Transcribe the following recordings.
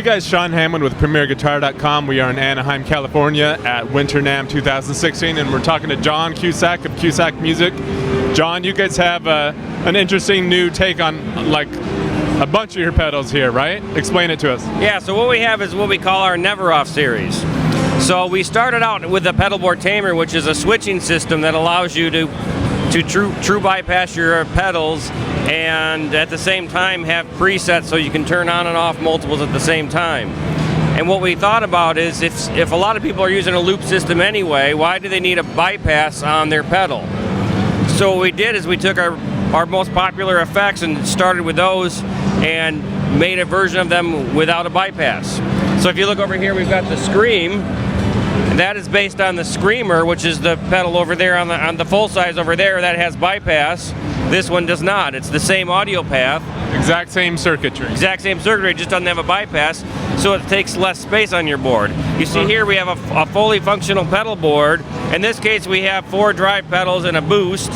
Hey guys, Sean Hammond with PremierGuitar.com. We are in Anaheim, California at Winter NAMM 2016, and we're talking to John Cusack of Cusack Music. John, you guys have an interesting new take on like a bunch of your pedals here, right? Explain it to us. Yeah, so what we have is what we call our Never Off series. So we started out with the pedal board tamer, which is a switching system that allows you to true bypass your pedals and at the same time have presets so you can turn on and off multiples at the same time. And what we thought about is if a lot of people are using a loop system anyway, why do they need a bypass on their pedal? So what we did is we took our most popular effects and started with those and made a version of them without a bypass. So if you look over here, we've got the Scream. And that is based on the Screamer, which is the pedal over there on the full size over there that has bypass. This one does not. It's the same audio path. Exact same circuitry. Exact same circuitry, just doesn't have a bypass, so it takes less space on your board. You see here we have a fully functional pedal board. In this case we have 4 drive pedals and a boost.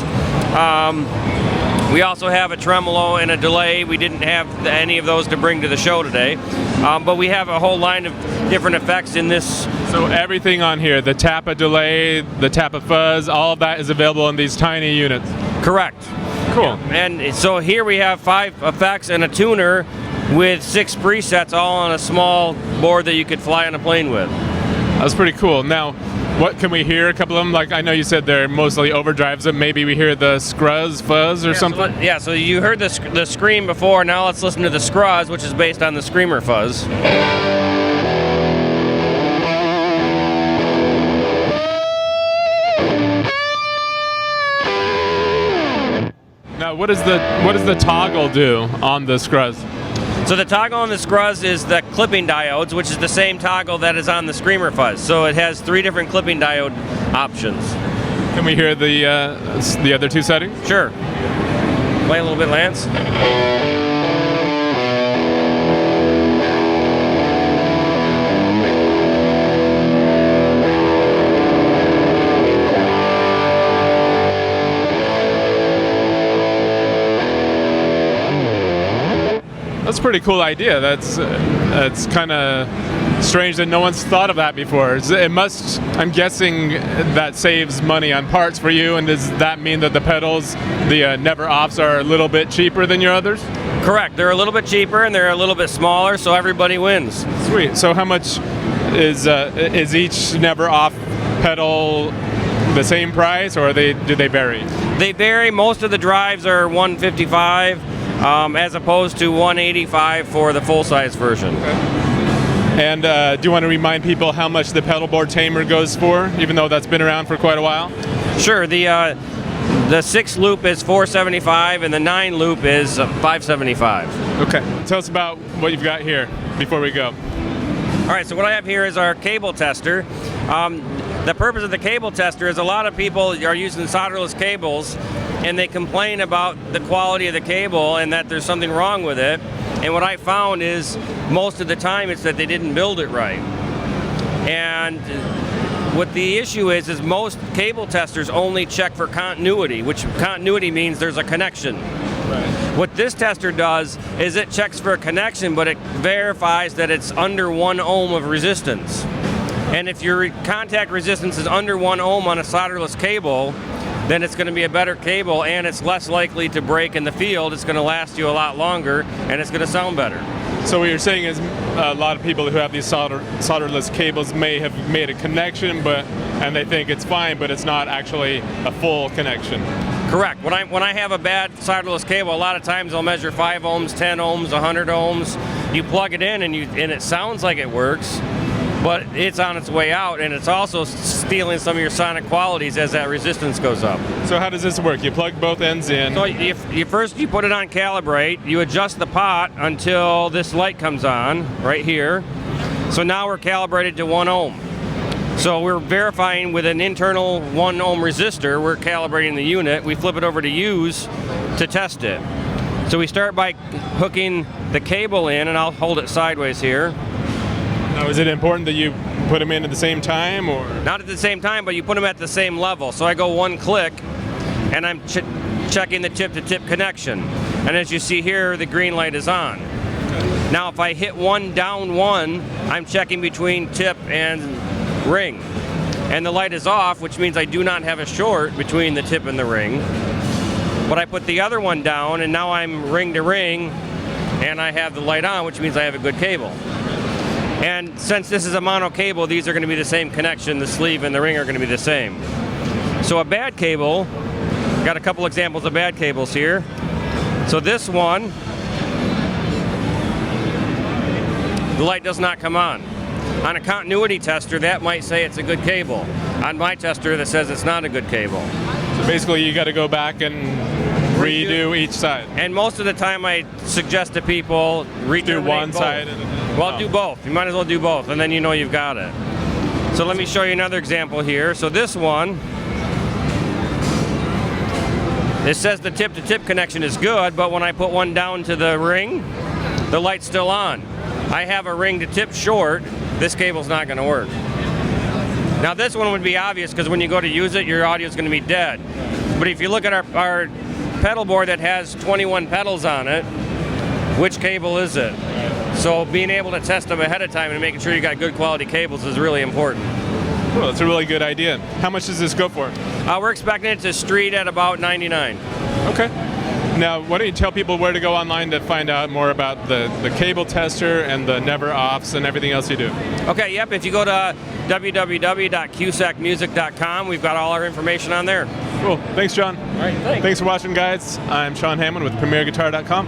We also have a tremolo and a delay. We didn't have any of those to bring to the show today. But we have a whole line of different effects in this. So everything on here, the Tappa delay, the Tappa fuzz, all of that is available in these tiny units. Correct. Cool. Yeah. And so here we have 5 effects and a tuner with 6 presets all on a small board that you could fly on a plane with. That's pretty cool. Now, what can we hear? A couple of them? Like I know you said they're mostly overdrives, but maybe we hear the Scruzz fuzz or something? So you heard the Scream before, now let's listen to the Scruzz, which is based on the Screamer fuzz. Now what does the toggle do on the Scruzz? So the toggle on the Scruzz is the clipping diodes, which is the same toggle that is on the Screamer fuzz. So it has 3 different clipping diode options. Can we hear the other 2 settings? Sure. Play a little bit, Lance. That's a pretty cool idea. That's kind of strange that no one's thought of that before. It must, I'm guessing that saves money on parts for you, and does that mean that the pedals, the Never Offs, are a little bit cheaper than your others? Correct. They're a little bit cheaper and they're a little bit smaller, so everybody wins. Sweet. So how much is each Never Off pedal the same price, or do they vary? They vary. Most of the drives are $155. As opposed to $185 for the full-size version. Okay. And do you want to remind people how much the pedal board tamer goes for, even though that's been around for quite a while? Sure. The 6 loop is $475 and the 9 loop is $575. Okay. Tell us about what you've got here before we go. All right. So what I have here is our cable tester. The purpose of the cable tester is a lot of people are using solderless cables and they complain about the quality of the cable and that there's something wrong with it. And what I found is most of the time it's that they didn't build it right. And what the issue is most cable testers only check for continuity, which continuity means there's a connection. Right. What this tester does is it checks for a connection, but it verifies that it's under 1 ohm of resistance. And if your contact resistance is under 1 ohm on a solderless cable, then it's going to be a better cable and it's less likely to break in the field. It's going to last you a lot longer and it's going to sound better. So what you're saying is a lot of people who have these solderless cables may have made a connection, and they think it's fine, but it's not actually a full connection. Correct. When I have a bad solderless cable, a lot of times I'll measure 5 ohms, 10 ohms, 100 ohms. You plug it in and it sounds like it works, but it's on its way out, and it's also stealing some of your sonic qualities as that resistance goes up. So how does this work? You plug both ends in. So first you put it on calibrate, you adjust the pot until this light comes on, right here. So now we're calibrated to 1 ohm. So we're verifying with an internal 1 ohm resistor, we're calibrating the unit, we flip it over to use to test it. So we start by hooking the cable in, and I'll hold it sideways here. Now, is it important that you put them in at the same time, or? Not at the same time, but you put them at the same level. So I go 1 click, and I'm checking the tip-to-tip connection. And as you see here, the green light is on. Now if I hit one down one, I'm checking between tip and ring. And the light is off, which means I do not have a short between the tip and the ring. But I put the other one down, and now I'm ring to ring, and I have the light on, which means I have a good cable. And since this is a mono cable, these are going to be the same connection. The sleeve and the ring are going to be the same. So a bad cable, got a couple examples of bad cables here. So this one, the light does not come on. On a continuity tester, that might say it's a good cable. On my tester, that says it's not a good cable. So basically, you got to go back and redo each side. And most of the time, I suggest to people Do one both. side. Well, do both. You might as well do both, and then you know you've got it. So let me show you another example here. So this one, it says the tip-to-tip connection is good, but when I put one down to the ring, the light's still on. I have a ring to tip short, this cable's not going to work. Now this one would be obvious because when you go to use it, your audio is going to be dead. But if you look at our pedal board that has 21 pedals on it, which cable is it? So being able to test them ahead of time and making sure you got good quality cables is really important. Well, that's a really good idea. How much does this go for? We're expecting it to street at about $99. Okay. Now, why don't you tell people where to go online to find out more about the cable tester and the never offs and everything else you do? Okay, yep. If you go to www.cusackmusic.com, we've got all our information on there. Cool. Thanks, John. All right, thanks. Thanks for watching, guys. I'm Sean Hammond with PremierGuitar.com.